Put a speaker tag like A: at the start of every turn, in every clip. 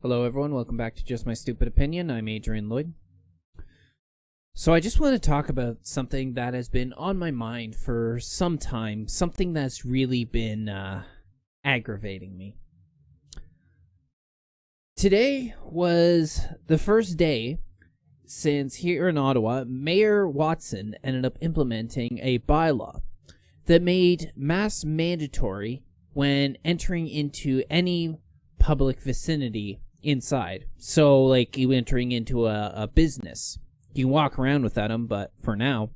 A: Hello everyone, welcome back to Just My Stupid Opinion. I'm Adrian Lloyd. So I just want to talk about something that has been on my mind for some time, something that's really been aggravating me. Today was the first day since here in Ottawa, Mayor Watson ended up implementing a bylaw that made masks mandatory when entering into any public vicinity inside. So, like, you entering into a business. You can walk around without them, but for now.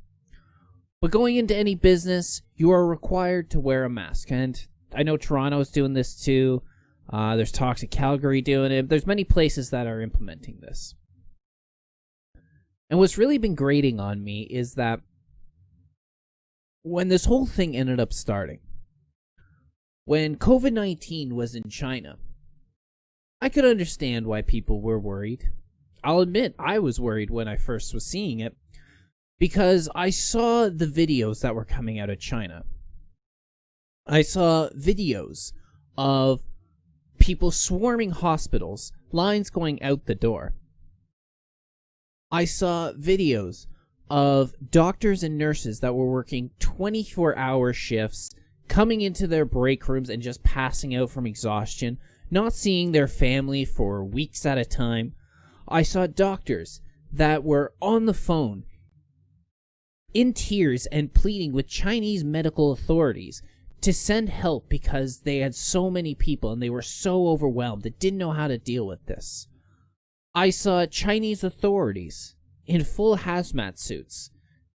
A: But going into any business, you are required to wear a mask. And I know Toronto is doing this too. There's talks at Calgary doing it. There's many places that are implementing this. And what's really been grating on me is that when this whole thing ended up starting, when COVID-19 was in China, I could understand why people were worried. I'll admit, I was worried when I first was seeing it, because I saw the videos that were coming out of China. I saw videos of people swarming hospitals, lines going out the door. I saw videos of doctors and nurses that were working 24-hour shifts, coming into their break rooms and just passing out from exhaustion, not seeing their family for weeks at a time. I saw doctors that were on the phone in tears and pleading with Chinese medical authorities to send help because they had so many people and they were so overwhelmed that didn't know how to deal with this. I saw Chinese authorities in full hazmat suits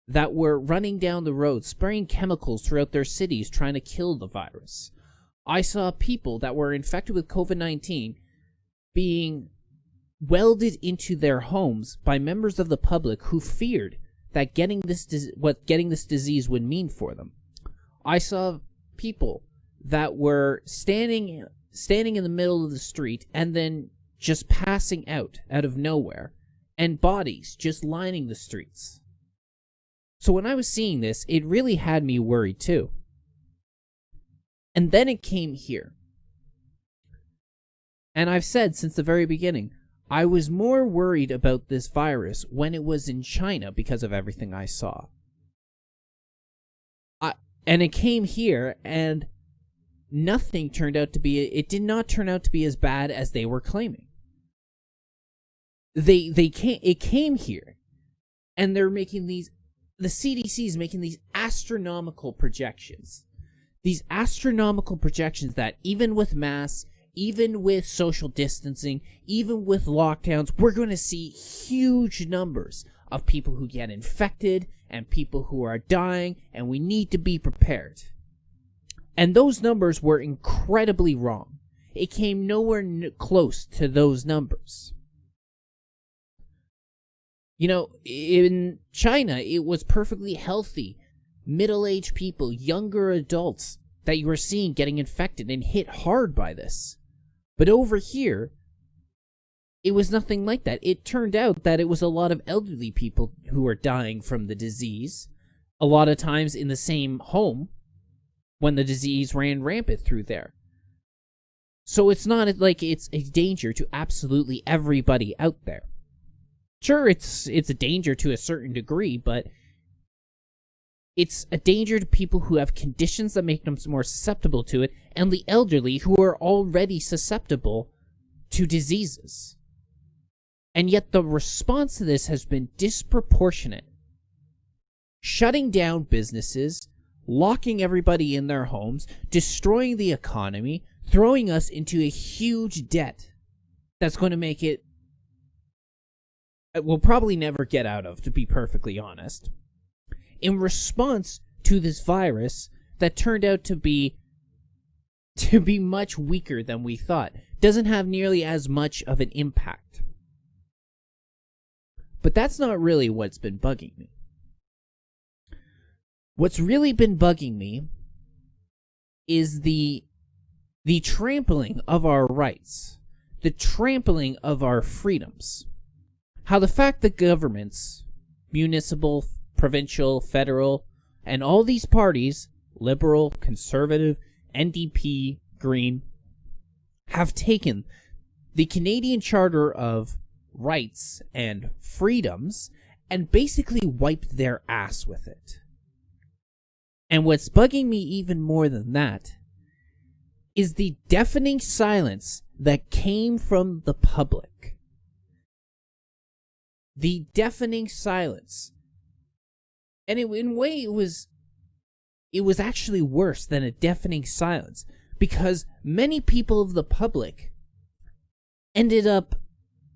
A: that were running down the road, spraying chemicals throughout their cities trying to kill the virus. I saw people that were infected with COVID-19 being welded into their homes by members of the public who feared that getting this disease would mean for them. I saw people that were standing in the middle of the street and then just passing out of nowhere, and bodies just lining the streets. So when I was seeing this, it really had me worried too. And then it came here. And I've said since the very beginning, I was more worried about this virus when it was in China because of everything I saw. And it came here, and nothing turned out to be, it did not turn out to be as bad as they were claiming. It came here, and they're making these, the CDC is making these astronomical projections. These astronomical projections that even with masks, even with social distancing, even with lockdowns, we're going to see huge numbers of people who get infected and people who are dying, and we need to be prepared. And those numbers were incredibly wrong. It came nowhere close to those numbers. You know, in China, it was perfectly healthy, middle-aged people, younger adults that you were seeing getting infected and hit hard by this. But over here, it was nothing like that. It turned out that it was a lot of elderly people who were dying from the disease, a lot of times in the same home when the disease ran rampant through there. So it's not like it's a danger to absolutely everybody out there. Sure, it's a danger to a certain degree, but it's a danger to people who have conditions that make them more susceptible to it, and the elderly who are already susceptible to diseases. And yet the response to this has been disproportionate. Shutting down businesses, locking everybody in their homes, destroying the economy, throwing us into a huge debt that's going to make it we'll probably never get out of, to be perfectly honest, in response to this virus that turned out to be much weaker than we thought, doesn't have nearly as much of an impact. But that's not really what's been bugging me. What's really been bugging me is the trampling of our rights, the trampling of our freedoms. How the fact that governments, municipal, provincial, federal, and all these parties, liberal, conservative, NDP, Green, have taken the Canadian Charter of Rights and Freedoms and basically wiped their ass with it. And what's bugging me even more than that is the deafening silence that came from the public. The deafening silence. And in a way, it was actually worse than a deafening silence, because many people of the public ended up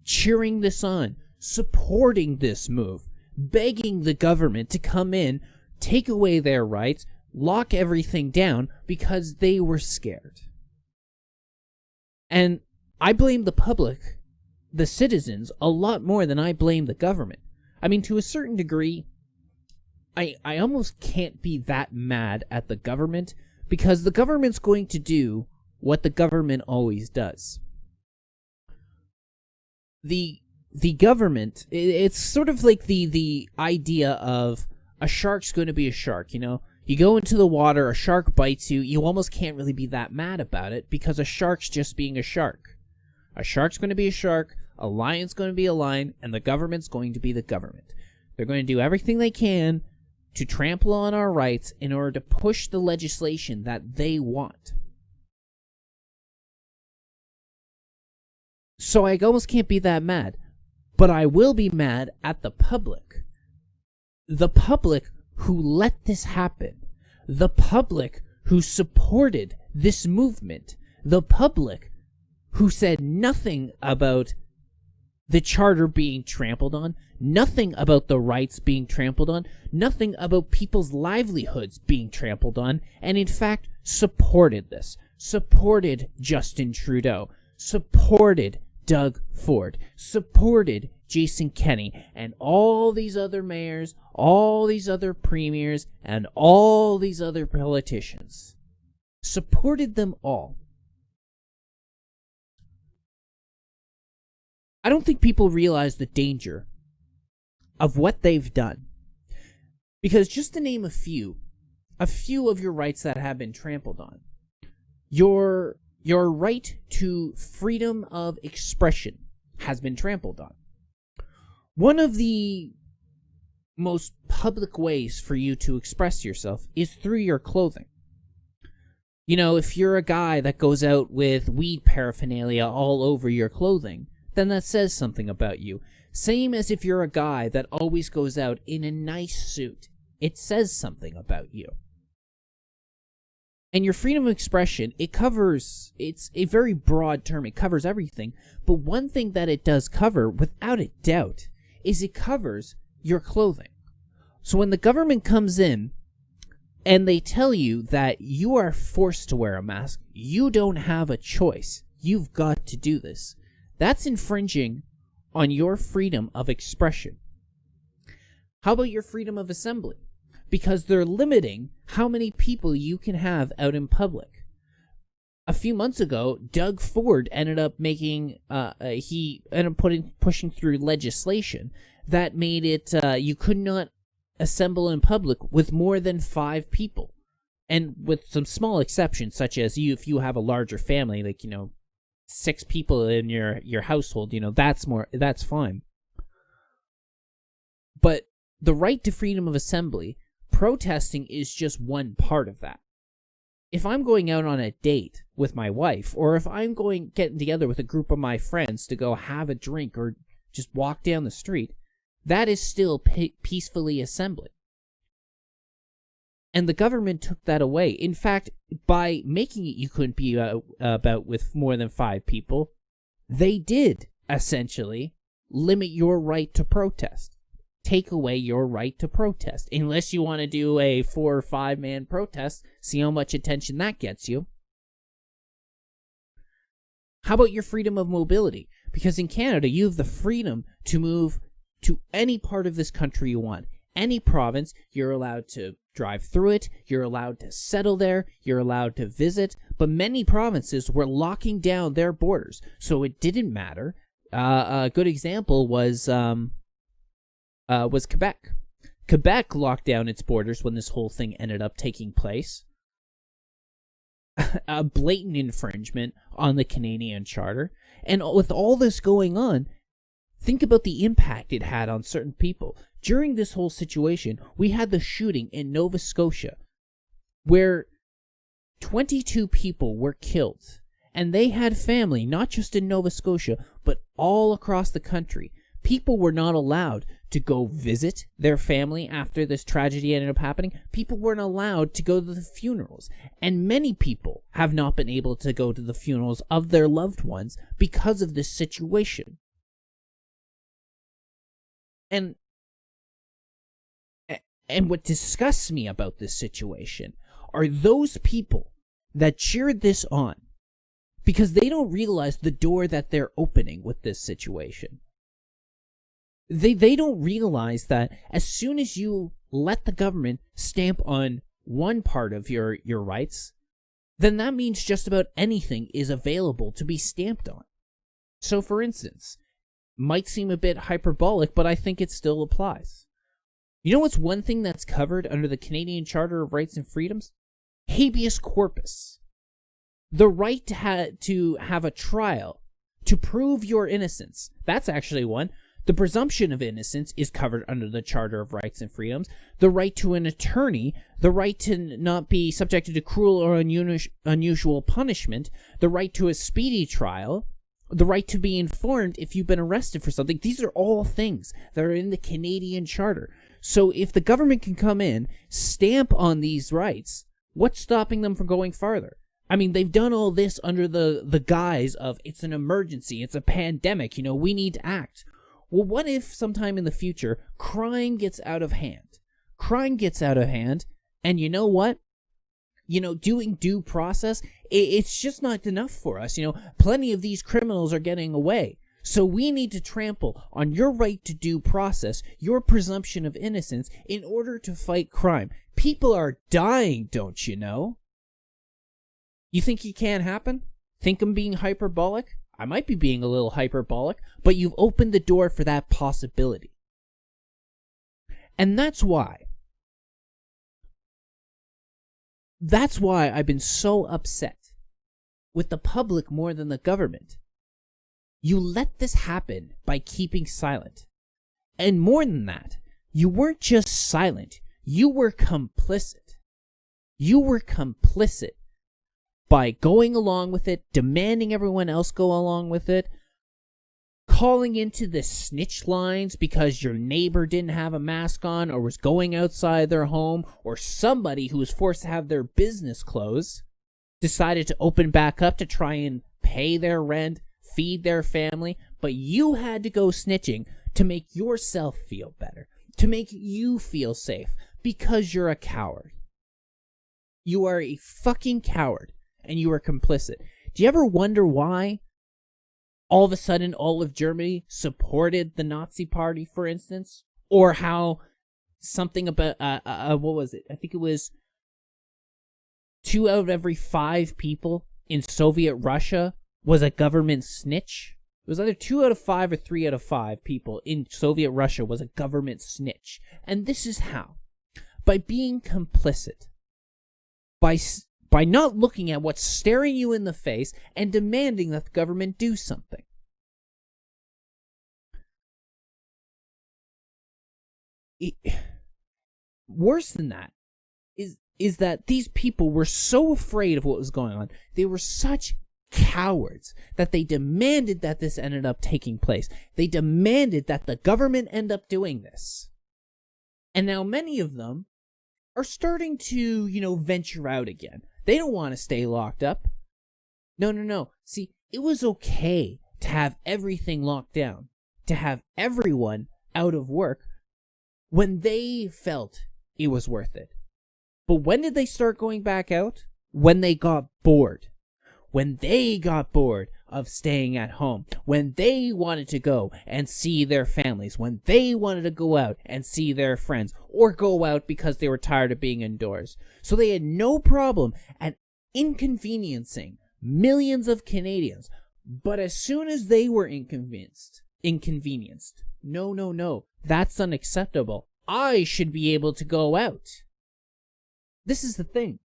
A: cheering this on, supporting this move, begging the government to come in, take away their rights, lock everything down, because they were scared. And I blame the public, the citizens, a lot more than I blame the government. I mean, to a certain degree, I almost can't be that mad at the government, because the government's going to do what the government always does. The government, it's sort of like the idea of a shark's going to be a shark, you know? You go into the water, a shark bites you, you almost can't really be that mad about it, because a shark's just being a shark. A shark's going to be a shark, a lion's going to be a lion, and the government's going to be the government. They're going to do everything they can to trample on our rights in order to push the legislation that they want. So I almost can't be that mad. But I will be mad at the public. The public who let this happen. The public who supported this movement. The public who said nothing about the charter being trampled on, nothing about the rights being trampled on, nothing about people's livelihoods being trampled on, and in fact supported this, supported Justin Trudeau, supported Doug Ford, supported Jason Kenney, and all these other mayors, all these other premiers, and all these other politicians. Supported them all. I don't think people realize the danger of what they've done. Because just to name a few of your rights that have been trampled on. Your right to freedom of expression has been trampled on. One of the most public ways for you to express yourself is through your clothing. You know, if you're a guy that goes out with weed paraphernalia all over your clothing, then that says something about you. Same as if you're a guy that always goes out in a nice suit. It says something about you. And your freedom of expression, it's a very broad term. It covers everything. But one thing that it does cover, without a doubt, is it covers your clothing. So when the government comes in and they tell you that you are forced to wear a mask, you don't have a choice. You've got to do this. That's infringing on your freedom of expression. How about your freedom of assembly? Because they're limiting how many people you can have out in public. A few months ago, Doug Ford ended up pushing through legislation that made it you could not assemble in public with more than 5 people, and with some small exceptions, such as if you have a larger family, like 6 people in your household, that's fine. But the right to freedom of assembly, protesting is just one part of that. If I'm going out on a date with my wife, or if I'm getting together with a group of my friends to go have a drink or just walk down the street, that is still peacefully assembling. And the government took that away. In fact, by making it you couldn't be about with more than 5 people, they did essentially limit your right to protest. Take away your right to protest. Unless you want to do a 4 or 5 man protest, see how much attention that gets you. How about your freedom of mobility? Because in Canada, you have the freedom to move to any part of this country you want. Any province, you're allowed to drive through it, you're allowed to settle there, you're allowed to visit, but many provinces were locking down their borders, so it didn't matter. A good example was Quebec. Quebec locked down its borders when this whole thing ended up taking place. a blatant infringement on the Canadian Charter. And with all this going on, think about the impact it had on certain people. During this whole situation, we had the shooting in Nova Scotia where 22 people were killed. And they had family, not just in Nova Scotia, but all across the country. People were not allowed to go visit their family after this tragedy ended up happening. People weren't allowed to go to the funerals. And many people have not been able to go to the funerals of their loved ones because of this situation. And what disgusts me about this situation are those people that cheered this on, because they don't realize the door that they're opening with this situation. They don't realize that as soon as you let the government stamp on one part of your rights, then that means just about anything is available to be stamped on. So, for instance, might seem a bit hyperbolic, but I think it still applies. You know what's one thing that's covered under the Canadian Charter of Rights and Freedoms? Habeas corpus. The right to have a trial to prove your innocence. That's actually one. The presumption of innocence is covered under the Charter of Rights and Freedoms. The right to an attorney, the right to not be subjected to cruel or unusual punishment, the right to a speedy trial, the right to be informed if you've been arrested for something. These are all things that are in the Canadian Charter. So if the government can come in, stamp on these rights, what's stopping them from going farther? I mean, they've done all this under the guise of it's an emergency, it's a pandemic, we need to act. Well, what if sometime in the future, crime gets out of hand? Crime gets out of hand, and you know what? Doing due process, it's just not enough for us. Plenty of these criminals are getting away. So we need to trample on your right to due process, your presumption of innocence, in order to fight crime. People are dying, don't you know? You think it can't happen? Think I'm being hyperbolic? I might be being a little hyperbolic, but you've opened the door for that possibility. And that's why I've been so upset with the public more than the government. You let this happen by keeping silent. And more than that, you weren't just silent, you were complicit. You were complicit by going along with it, demanding everyone else go along with it, calling into the snitch lines because your neighbor didn't have a mask on or was going outside their home, or somebody who was forced to have their business closed decided to open back up to try and pay their rent, feed their family, but you had to go snitching to make yourself feel better, to make you feel safe, because you're a coward. You are a fucking coward. And you are complicit. Do you ever wonder why all of a sudden all of Germany supported the Nazi Party, for instance? Or how something about, what was it? I think it was 2 out of every 5 people in Soviet Russia was a government snitch. It was either 2 out of 5 or 3 out of 5 people in Soviet Russia was a government snitch. And this is how. By being complicit. By not looking at what's staring you in the face and demanding that the government do something. Worse than that is that these people were so afraid of what was going on. They were such cowards that they demanded that this ended up taking place. They demanded that the government end up doing this. And now many of them are starting to, venture out again. They don't want to stay locked up. No. See, it was okay to have everything locked down, to have everyone out of work when they felt it was worth it. But when did they start going back out? When they got bored. When they got bored of staying at home. When they wanted to go and see their families. When they wanted to go out and see their friends. Or go out because they were tired of being indoors. So they had no problem at inconveniencing millions of Canadians. But as soon as they were inconvenienced, no, that's unacceptable. I should be able to go out. This is the thing.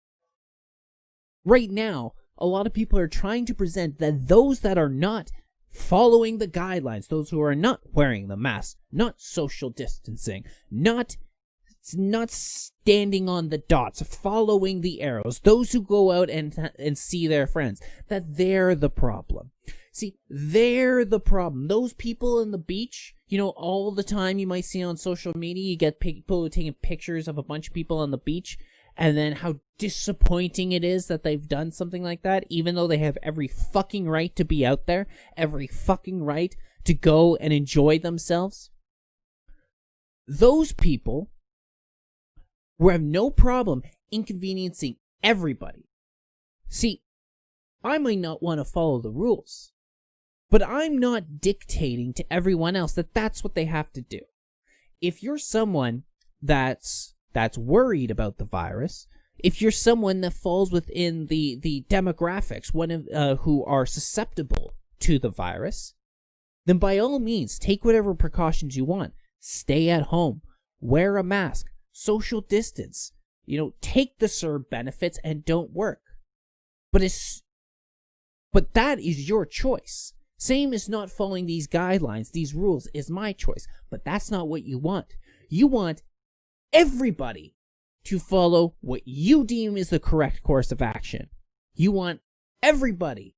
A: right now, a lot of people are trying to present that those that are not following the guidelines, those who are not wearing the mask, not social distancing, not standing on the dots, following the arrows, those who go out and see their friends, that they're the problem. See, they're the problem. Those people on the beach, all the time you might see on social media, you get people taking pictures of a bunch of people on the beach, and then how disappointing it is that they've done something like that, even though they have every fucking right to be out there, every fucking right to go and enjoy themselves. Those people will have no problem inconveniencing everybody. See, I might not want to follow the rules, but I'm not dictating to everyone else that that's what they have to do. If you're someone that's worried about the virus, if you're someone that falls within the demographics, who are susceptible to the virus, then by all means, take whatever precautions you want. Stay at home, wear a mask, social distance, take the CERB benefits and don't work. But that is your choice. Same as not following these guidelines, these rules is my choice. But that's not what you want. You want everybody to follow what you deem is the correct course of action. You want everybody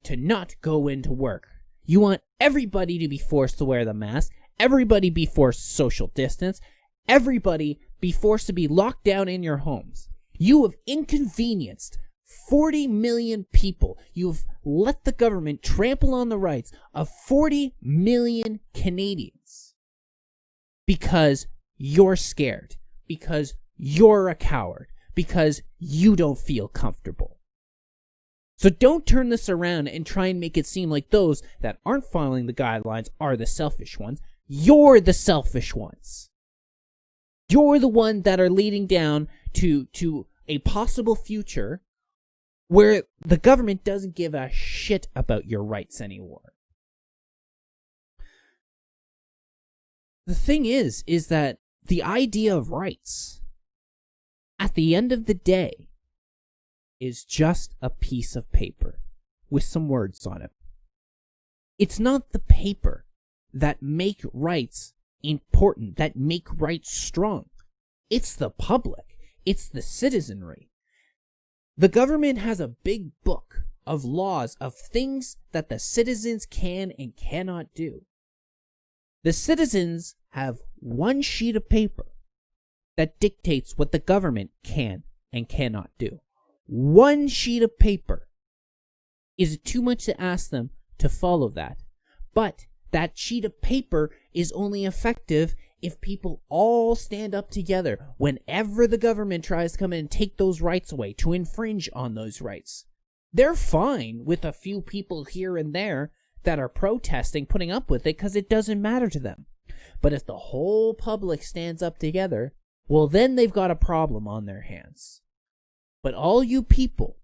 A: to not go into work. You want everybody to be forced to wear the mask, everybody be forced to social distance, everybody be forced to be locked down in your homes. You have inconvenienced 40 million people. You've let the government trample on the rights of 40 million Canadians because you're scared, because you're a coward, because you don't feel comfortable. So don't turn this around and try and make it seem like those that aren't following the guidelines are the selfish ones. You're the selfish ones. You're the one that are leading down to a possible future where the government doesn't give a shit about your rights anymore. The thing is that the idea of rights, at the end of the day, is just a piece of paper with some words on it. It's not the paper that make rights important, that make rights strong. It's the public. It's the citizenry. The government has a big book of laws, of things that the citizens can and cannot do. The citizens have one sheet of paper that dictates what the government can and cannot do. One sheet of paper. Is it too much to ask them to follow that? But that sheet of paper is only effective if people all stand up together whenever the government tries to come in and take those rights away, to infringe on those rights. They're fine with a few people here and there that are protesting, putting up with it, because it doesn't matter to them. But if the whole public stands up together, well, then they've got a problem on their hands. But all you people,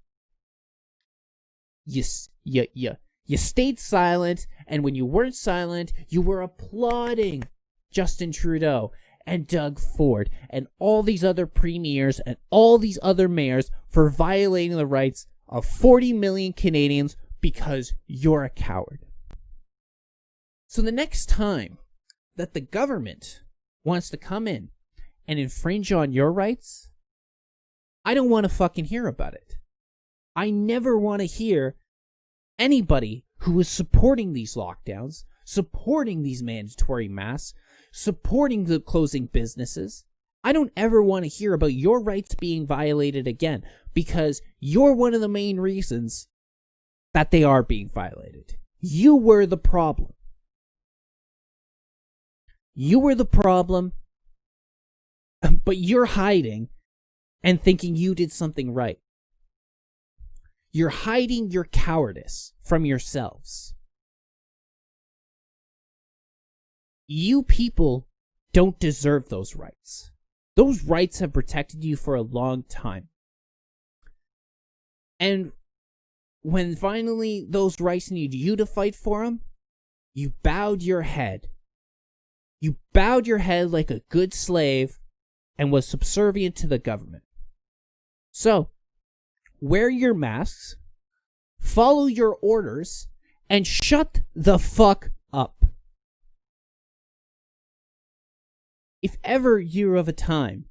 A: you stayed silent, and when you weren't silent, you were applauding Justin Trudeau and Doug Ford and all these other premiers and all these other mayors for violating the rights of 40 million Canadians because you're a coward. So the next time that the government wants to come in and infringe on your rights, I don't want to fucking hear about it. I never want to hear anybody who is supporting these lockdowns, supporting these mandatory masks, supporting the closing businesses. I don't ever want to hear about your rights being violated again, because you're one of the main reasons that they are being violated. You were the problem. You were the problem, but you're hiding and thinking you did something right. You're hiding your cowardice from yourselves. You people don't deserve those rights. Those rights have protected you for a long time. And when finally those rights need you to fight for them, you bowed your head. You bowed your head like a good slave and was subservient to the government. So, wear your masks, follow your orders, and shut the fuck up. If ever you're of a time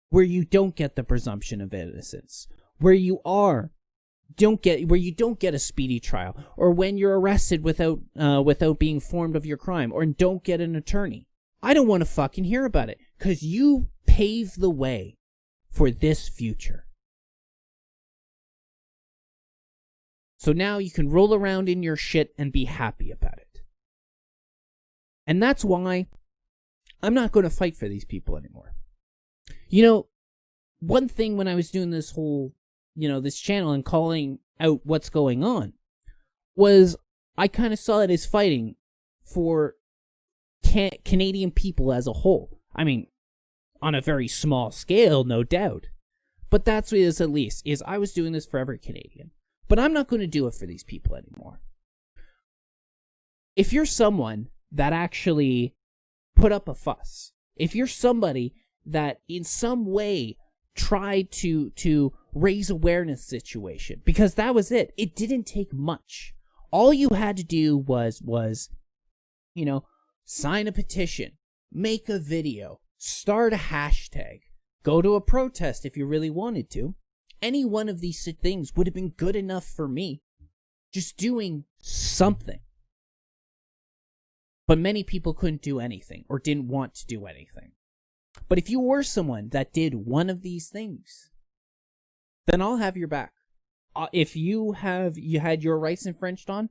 A: where you don't get the presumption of innocence, where you don't get a speedy trial, or when you're arrested without being informed of your crime, or don't get an attorney, I don't want to fucking hear about it, because you paved the way for this future. So now you can roll around in your shit and be happy about it. And that's why I'm not going to fight for these people anymore. You know, one thing when I was doing this whole, this channel and calling out what's going on, was I kind of saw it as fighting for Canadian people as a whole. I mean, on a very small scale, no doubt. But that's what it is, at least, is I was doing this for every Canadian. But I'm not going to do it for these people anymore. If you're someone that actually put up a fuss, if you're somebody that in some way tried to raise awareness situation, because that was it. It didn't take much. All you had to do was sign a petition, make a video, start a hashtag, go to a protest if you really wanted to. Any one of these things would have been good enough for me. Just doing something. But many people couldn't do anything or didn't want to do anything. But if you were someone that did one of these things, then I'll have your back. If you had your rights infringed on,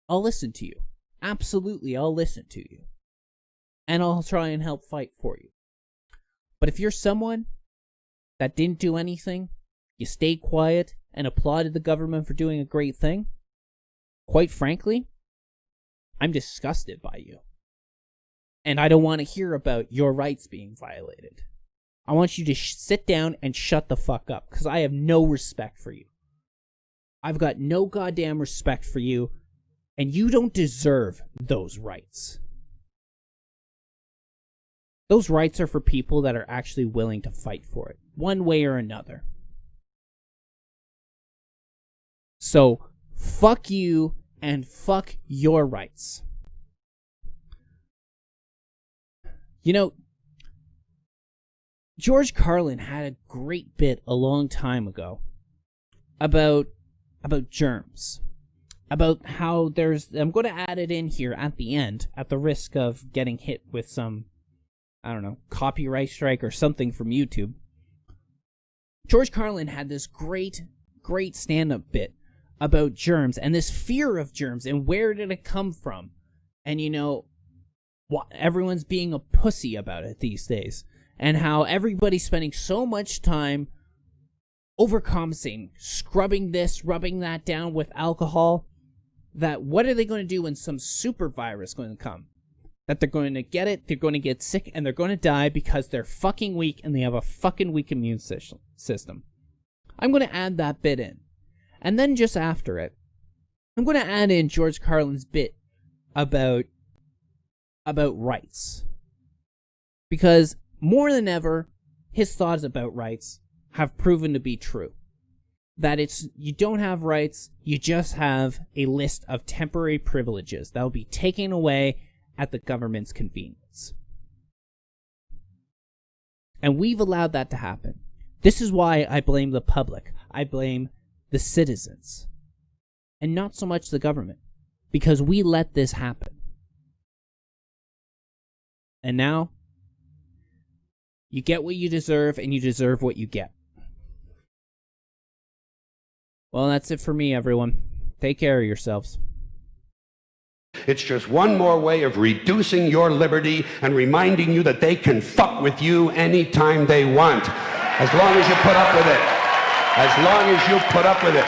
A: I'll listen to you. Absolutely, I'll listen to you. And I'll try and help fight for you. But if you're someone that didn't do anything, you stayed quiet and applauded the government for doing a great thing, quite frankly, I'm disgusted by you. And I don't want to hear about your rights being violated. I want you to sit down and shut the fuck up, because I have no respect for you. I've got no goddamn respect for you, and you don't deserve those rights. Those rights are for people that are actually willing to fight for it, one way or another. So, fuck you and fuck your rights. George Carlin had a great bit a long time ago about germs. About how I'm going to add it in here at the end, at the risk of getting hit with some, copyright strike or something from YouTube. George Carlin had this great stand-up bit about germs and this fear of germs and where did it come from. And everyone's being a pussy about it these days. And how everybody's spending so much time overcompensating, scrubbing this, rubbing that down with alcohol, that what are they going to do when some super virus is going to come? That they're going to get it, they're going to get sick, and they're going to die because they're fucking weak and they have a fucking weak immune system. I'm going to add that bit in. And then just after it, I'm going to add in George Carlin's bit about rights. Because more than ever, his thoughts about rights have proven to be true. That you don't have rights, you just have a list of temporary privileges that will be taken away at the government's convenience. And we've allowed that to happen. This is why I blame the public. I blame the citizens. And not so much the government. Because we let this happen. And now, you get what you deserve, and you deserve what you get. Well, that's it for me, everyone. Take care of yourselves.
B: It's just one more way of reducing your liberty and reminding you that they can fuck with you anytime they want, as long as you put up with it. As long as you put up with it.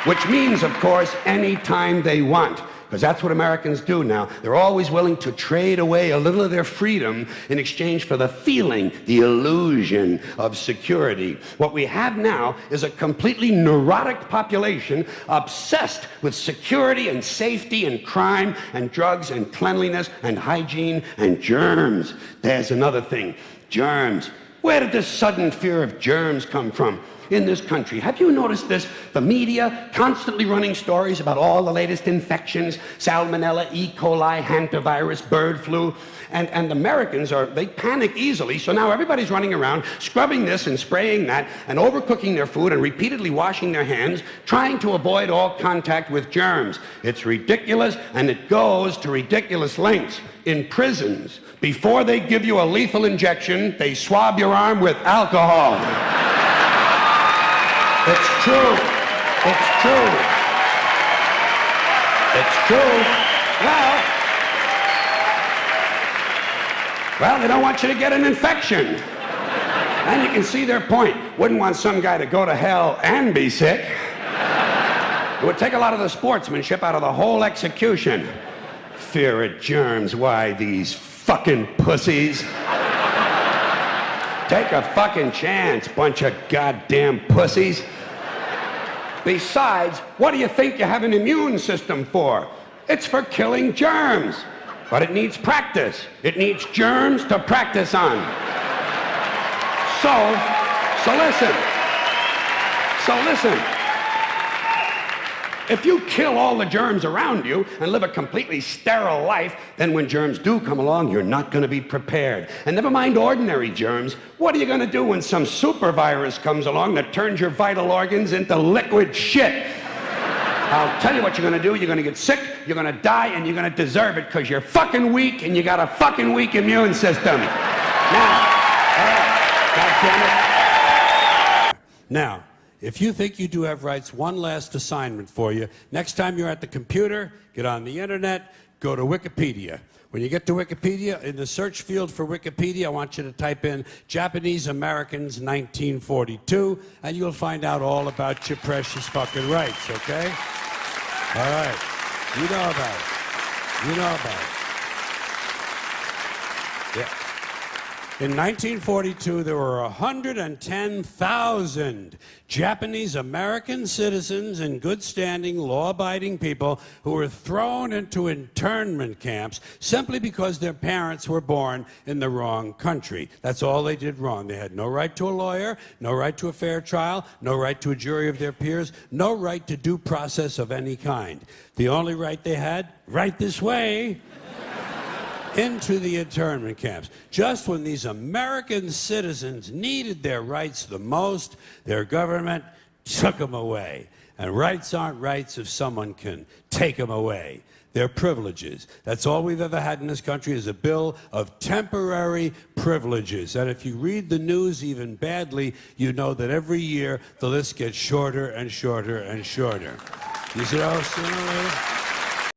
B: Which means, of course, anytime they want. Because that's what Americans do now. They're always willing to trade away a little of their freedom in exchange for the feeling, the illusion of security. What we have now is a completely neurotic population obsessed with security and safety and crime and drugs and cleanliness and hygiene and germs. There's another thing. Germs. Where did this sudden fear of germs come from? in this country. Have you noticed this? The media constantly running stories about all the latest infections, salmonella, E. coli, hantavirus, bird flu. And Americans they panic easily, so now everybody's running around scrubbing this and spraying that and overcooking their food and repeatedly washing their hands, trying to avoid all contact with germs. It's ridiculous, and it goes to ridiculous lengths. In prisons, before they give you a lethal injection, they swab your arm with alcohol. It's true. It's true. It's true. Well, they don't want you to get an infection. And you can see their point. Wouldn't want some guy to go to hell and be sick. It would take a lot of the sportsmanship out of the whole execution. Fear of germs, why, these fucking pussies. Take a fucking chance, bunch of goddamn pussies. Besides, what do you think you have an immune system for? It's for killing germs. But it needs practice. It needs germs to practice on. So listen. If you kill all the germs around you and live a completely sterile life, then when germs do come along, you're not going to be prepared. And never mind ordinary germs, what are you going to do when some super virus comes along that turns your vital organs into liquid shit? I'll tell you what you're going to do. You're going to get sick, you're going to die, and you're going to deserve it because you're fucking weak and you got a fucking weak immune system. Now, if you think you do have rights, one last assignment for you. Next time you're at the computer, get on the internet, go to Wikipedia. When you get to Wikipedia, in the search field for Wikipedia, I want you to type in Japanese Americans 1942, and you'll find out all about your precious fucking rights, okay? All right. You know about it. You know about it. Yeah. In 1942, there were 110,000 Japanese American citizens and good standing, law-abiding people who were thrown into internment camps simply because their parents were born in the wrong country. That's all they did wrong. They had no right to a lawyer, no right to a fair trial, no right to a jury of their peers, no right to due process of any kind. The only right they had, right this way, into the internment camps. Just when these American citizens needed their rights the most, their government took them away. And rights aren't rights if someone can take them away. They're privileges. That's all we've ever had in this country is a bill of temporary privileges. And if you read the news even badly, you know that every year the list gets shorter and shorter and shorter. You see how sooner or later?